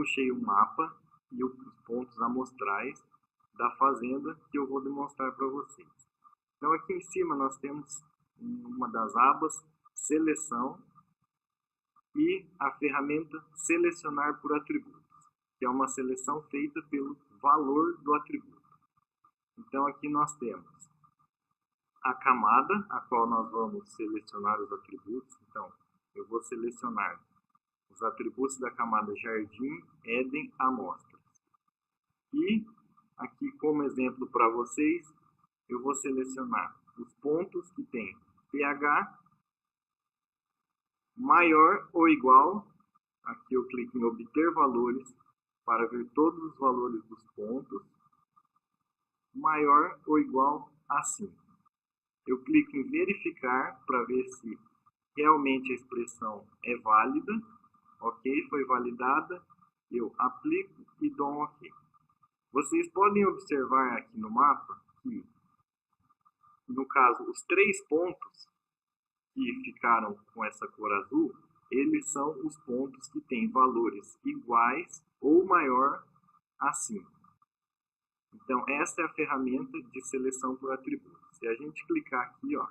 puxei um mapa e os pontos amostrais da fazenda que eu vou demonstrar para vocês. Então aqui em cima nós temos uma das abas seleção e a ferramenta selecionar por atributos, que é uma seleção feita pelo valor do atributo. Então aqui nós temos a camada, a qual nós vamos selecionar os atributos. Então eu vou selecionar os atributos da camada Jardim, Éden, Amostras. E aqui como exemplo para vocês, eu vou selecionar os pontos que tem pH maior ou igual, aqui eu clico em obter valores para ver todos os valores dos pontos, maior ou igual a 5. Eu clico em verificar para ver se realmente a expressão é válida. Ok, foi validada, eu aplico e dou um ok. Vocês podem observar aqui no mapa que, no caso, os 3 pontos que ficaram com essa cor azul, eles são os pontos que têm valores iguais ou maior a 5. Então, essa é a ferramenta de seleção por atributos. Se a gente clicar aqui, ó,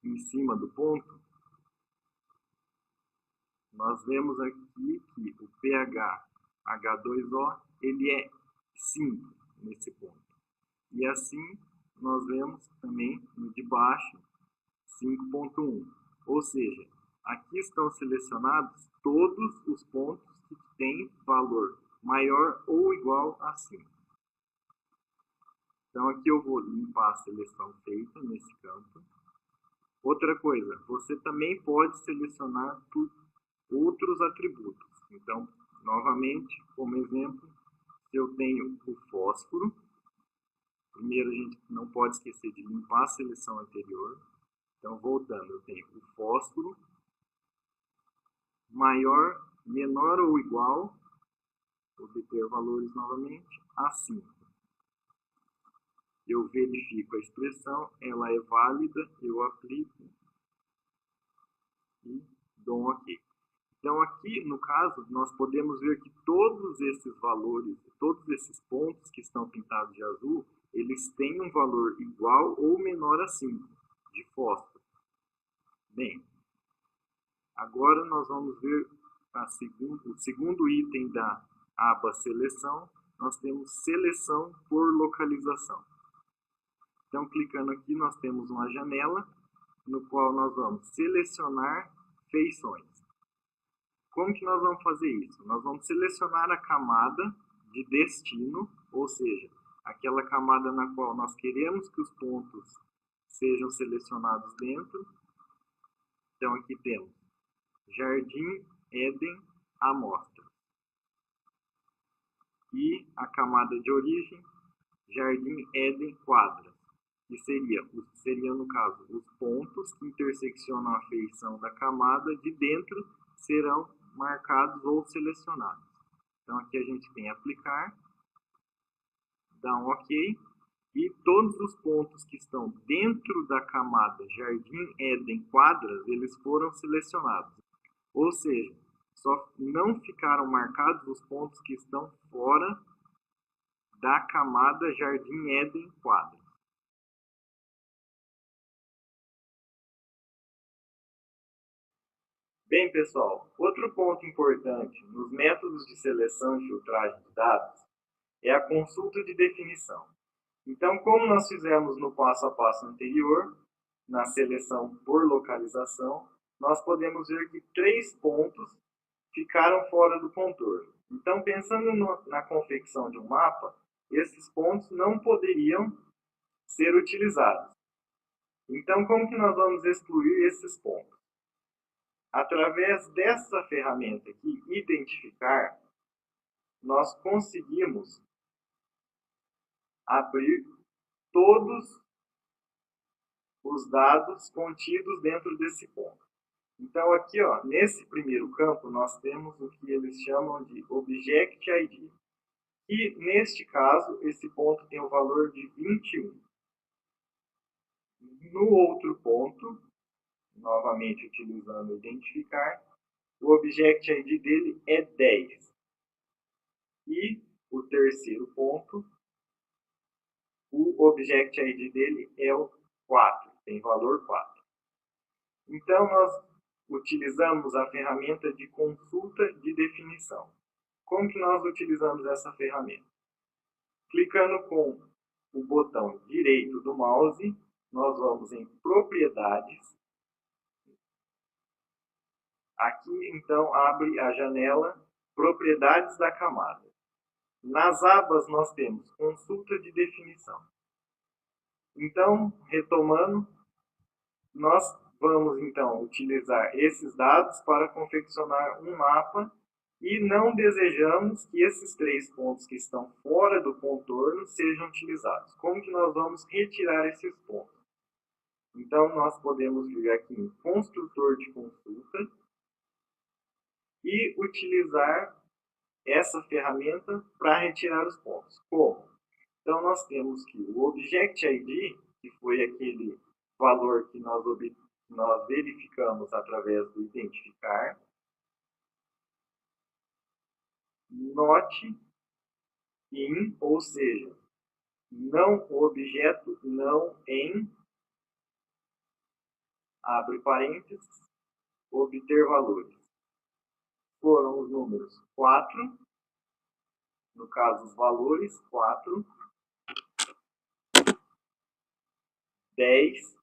em cima do ponto, nós vemos aqui que o pH H2O ele é 5 nesse ponto. E assim, nós vemos também no de baixo 5.1. Ou seja, aqui estão selecionados todos os pontos que têm valor maior ou igual a 5. Então aqui eu vou limpar a seleção feita nesse campo. Outra coisa, você também pode selecionar por outros atributos. Então, novamente, como exemplo, se eu tenho o fósforo, primeiro a gente não pode esquecer de limpar a seleção anterior. Então, voltando, eu tenho o fósforo maior, menor ou igual, obter valores novamente, a 5. Eu verifico a expressão, ela é válida, eu aplico e dou um ok. Então aqui, no caso, nós podemos ver que todos esses valores, todos esses pontos que estão pintados de azul, eles têm um valor igual ou menor a 5 de fósforo. Bem, agora nós vamos ver o segundo item da aba seleção. Nós temos seleção por localização. Então, clicando aqui, nós temos uma janela no qual nós vamos selecionar feições. Como que nós vamos fazer isso? Nós vamos selecionar a camada de destino, ou seja, aquela camada na qual nós queremos que os pontos sejam selecionados dentro. Então aqui temos Jardim, Éden, Amostra. E a camada de origem, Jardim, Éden, Quadras. Que seria no caso, os pontos que interseccionam a feição da camada de dentro serão marcados ou selecionados. Então aqui a gente tem aplicar, dá um ok, e todos os pontos que estão dentro da camada Jardim, Éden, Quadras, eles foram selecionados. Ou seja, só não ficaram marcados os pontos que estão fora da camada Jardim, Éden, Quadras. Bem, pessoal, outro ponto importante nos métodos de seleção e filtragem de dados é a consulta de definição. Então, como nós fizemos no passo a passo anterior, na seleção por localização, nós podemos ver que 3 pontos ficaram fora do contorno. Então, pensando na confecção de um mapa, esses pontos não poderiam ser utilizados. Então, como que nós vamos excluir esses pontos? Através dessa ferramenta aqui, identificar, nós conseguimos abrir todos os dados contidos dentro desse ponto. Então aqui, ó, nesse primeiro campo, nós temos o que eles chamam de Object ID. E neste caso, esse ponto tem o valor de 21. No outro ponto, novamente utilizando identificar, o Object ID dele é 10. E o terceiro ponto, o Object ID dele é o 4, tem valor 4. Então, nós utilizamos a ferramenta de consulta de definição. Como que nós utilizamos essa ferramenta? Clicando com o botão direito do mouse, nós vamos em Propriedades. Aqui, então, abre a janela Propriedades da camada. Nas abas, nós temos Consulta de definição. Então, retomando, nós vamos, então, utilizar esses dados para confeccionar um mapa e não desejamos que esses 3 pontos que estão fora do contorno sejam utilizados. Como que nós vamos retirar esses pontos? Então, nós podemos vir aqui em Construtor de consulta e utilizar essa ferramenta para retirar os pontos. Como? Então, nós temos que o Object ID, que foi aquele valor que nós verificamos através do identificar, not in, ou seja, não o objeto, não em, abre parênteses, obter valores. Foram os números 4, no caso os valores 4, 10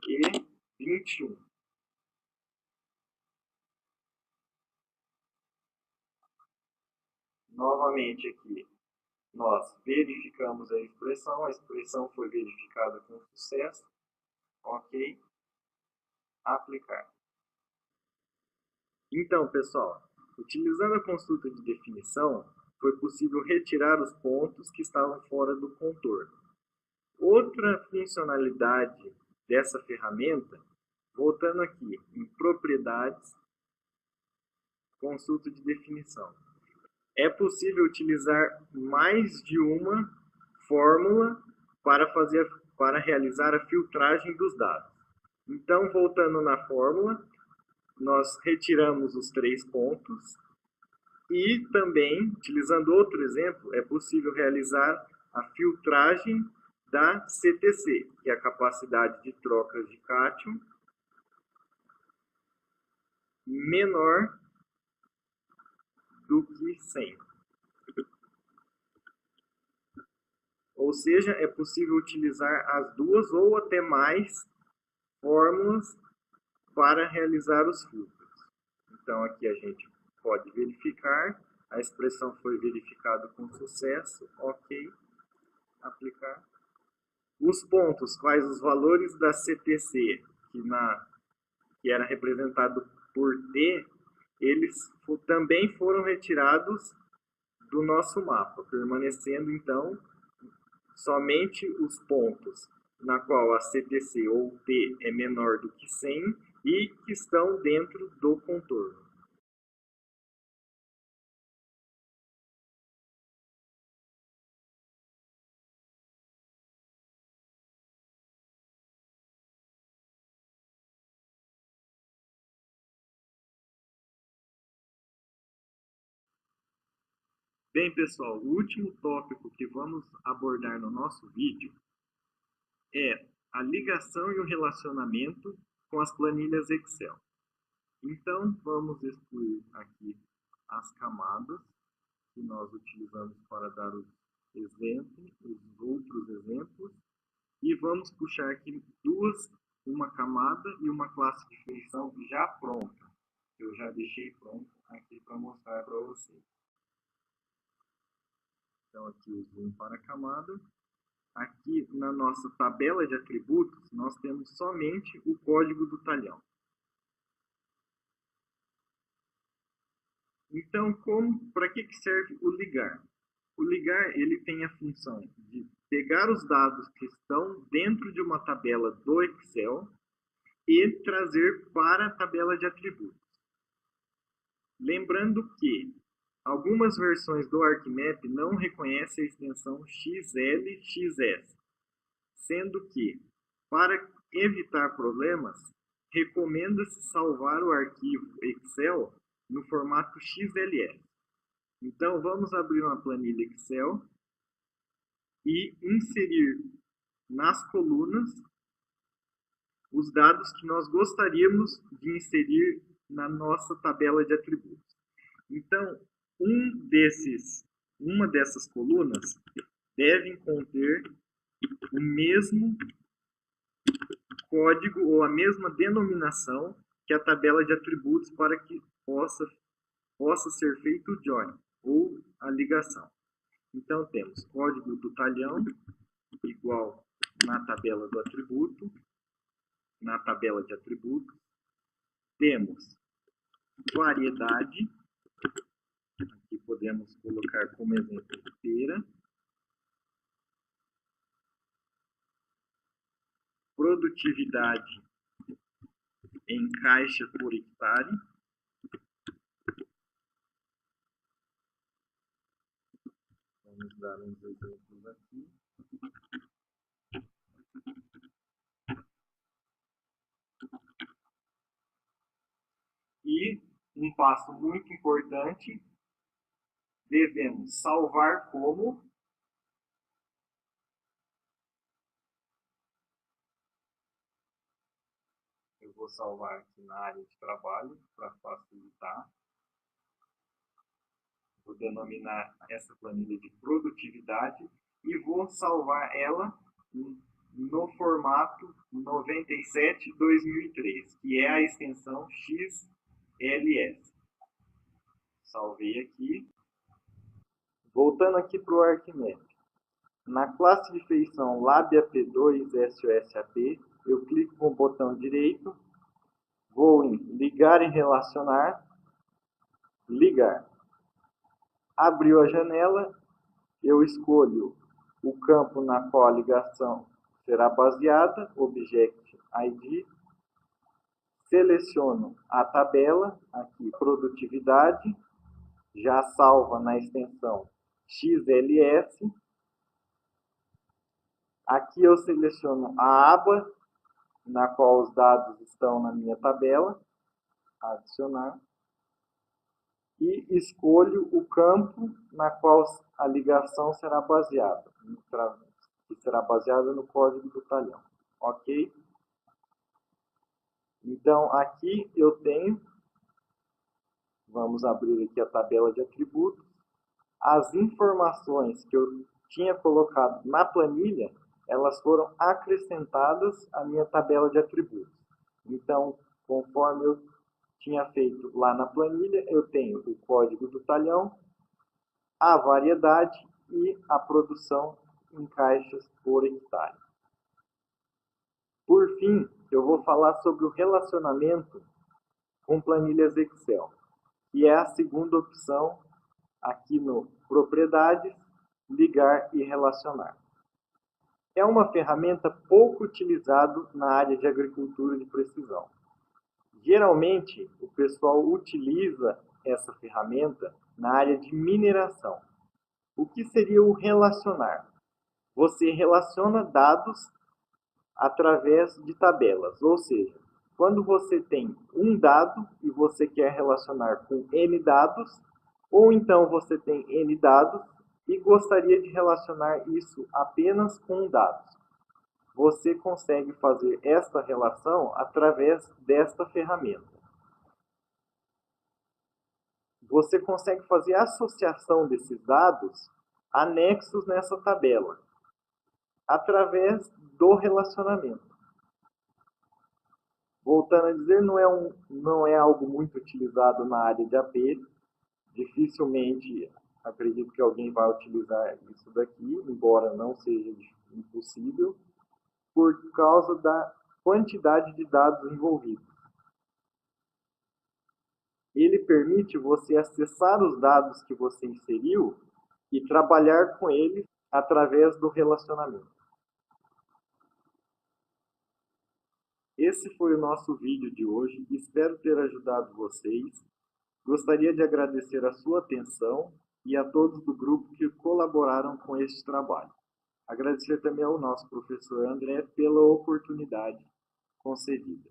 e 21. Novamente aqui, nós verificamos a expressão foi verificada com sucesso, ok, aplicar. Então, pessoal, utilizando a consulta de definição, foi possível retirar os pontos que estavam fora do contorno. Outra funcionalidade dessa ferramenta, voltando aqui em Propriedades, Consulta de definição. É possível utilizar mais de uma fórmula para realizar a filtragem dos dados. Então, voltando na fórmula, nós retiramos os 3 pontos e também, utilizando outro exemplo, é possível realizar a filtragem da CTC, que é a capacidade de troca de cátion menor do que 100. Ou seja, é possível utilizar as duas ou até mais fórmulas para realizar os filtros. Então, aqui a gente pode verificar, a expressão foi verificada com sucesso, ok, aplicar. Os pontos, quais os valores da CTC, que era representado por T, eles também foram retirados do nosso mapa, permanecendo então somente os pontos na qual a CTC ou T é menor do que 100 e que estão dentro do contorno. Bem, pessoal, o último tópico que vamos abordar no nosso vídeo é a ligação e o relacionamento com as planilhas Excel. Então, vamos excluir aqui as camadas que nós utilizamos para dar os exemplos, os outros exemplos, e vamos puxar aqui uma camada e uma classe de feição já pronta. Eu já deixei pronto aqui para mostrar para vocês. Então, aqui o zoom para a camada. Aqui na nossa tabela de atributos, nós temos somente o código do talhão. Então, para que serve o ligar? O ligar ele tem a função de pegar os dados que estão dentro de uma tabela do Excel e trazer para a tabela de atributos. Lembrando que algumas versões do ArcMap não reconhecem a extensão XLXS, sendo que, para evitar problemas, recomenda-se salvar o arquivo Excel no formato XLS. Então, vamos abrir uma planilha Excel e inserir nas colunas os dados que nós gostaríamos de inserir na nossa tabela de atributos. Então, uma dessas colunas deve conter o mesmo código ou a mesma denominação que a tabela de atributos para que possa ser feito o join ou a ligação. Então, temos código do talhão igual na tabela do atributo, na tabela de atributos. Temos variedade, aqui podemos colocar como exemplo feira. Produtividade em caixa por hectare. Vamos dar uns exemplos aqui. E um passo muito importante, devemos salvar como eu vou salvar aqui na área de trabalho para facilitar. Vou denominar essa planilha de produtividade e vou salvar ela no formato 97/2003, que é a extensão XLS. Salvei aqui. Voltando aqui para o ArcMap. Na classe de feição Labia P2 SOSAP, eu clico com o botão direito, vou em ligar e relacionar, ligar. Abriu a janela, eu escolho o campo na qual a ligação será baseada, Object ID, seleciono a tabela, aqui produtividade, já salva na extensão XLS. Aqui eu seleciono a aba na qual os dados estão na minha tabela, adicionar, e escolho o campo na qual a ligação será baseada, que será baseada no código do talhão. Ok? Então, aqui eu tenho, vamos abrir aqui a tabela de atributos, as informações que eu tinha colocado na planilha, elas foram acrescentadas à minha tabela de atributos. Então, conforme eu tinha feito lá na planilha, eu tenho o código do talhão, a variedade e a produção em caixas por hectare. Por fim, eu vou falar sobre o relacionamento com planilhas Excel, que é a segunda opção aqui no Propriedades, Ligar e Relacionar. É uma ferramenta pouco utilizada na área de agricultura de precisão. Geralmente, o pessoal utiliza essa ferramenta na área de mineração. O que seria o relacionar? Você relaciona dados através de tabelas, ou seja, quando você tem um dado e você quer relacionar com N dados, ou então você tem N dados e gostaria de relacionar isso apenas com dados. Você consegue fazer esta relação através desta ferramenta. Você consegue fazer a associação desses dados anexos nessa tabela, através do relacionamento. Voltando a dizer, não é algo muito utilizado na área de AP. Dificilmente acredito que alguém vai utilizar isso daqui, embora não seja impossível, por causa da quantidade de dados envolvidos. Ele permite você acessar os dados que você inseriu e trabalhar com eles através do relacionamento. Esse foi o nosso vídeo de hoje, espero ter ajudado vocês. Gostaria de agradecer a sua atenção e a todos do grupo que colaboraram com este trabalho. Agradecer também ao nosso professor André pela oportunidade concedida.